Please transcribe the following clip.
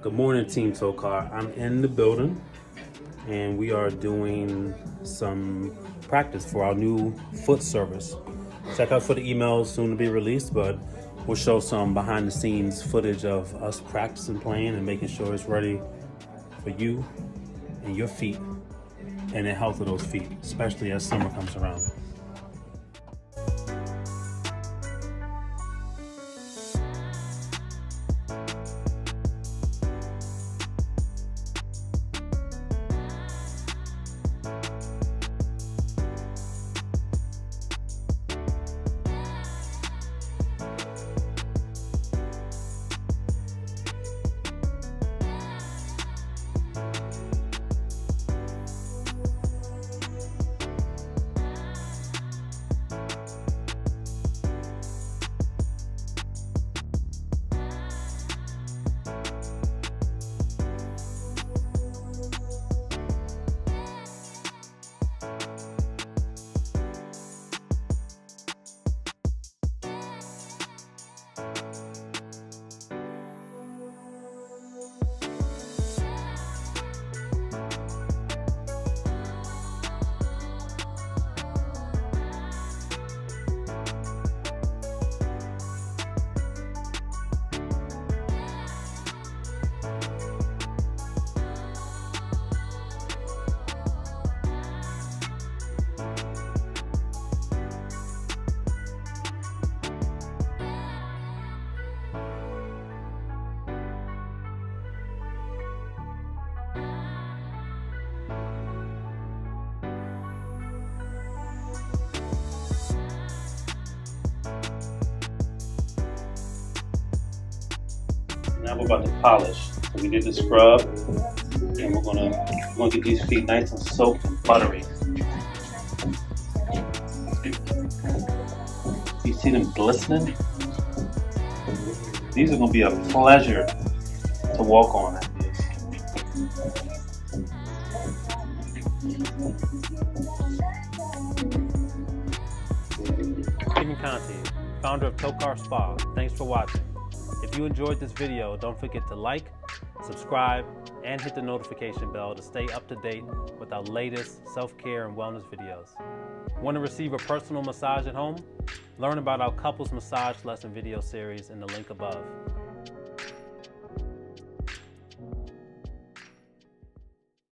Good morning, Team Tocar. I'm in the building and we are doing some practice for our new foot service. Check out for the emails soon to be released, but we'll show some behind the scenes footage of us practicing playing and making sure it's ready for you and your feet and the health of those feet, especially as summer comes around. Now we're about to polish. So we did the scrub, and we're gonna get these feet nice and soaked and buttery. You see them glistening? These are gonna be a pleasure to walk on. Stephen Conti, founder of Tocar Spa. Thanks for watching. If you enjoyed this video, don't forget to like, subscribe, and hit the notification bell to stay up to date with our latest self-care and wellness videos. Want to receive a personal massage at home? Learn about our couples massage lesson video series in the link above.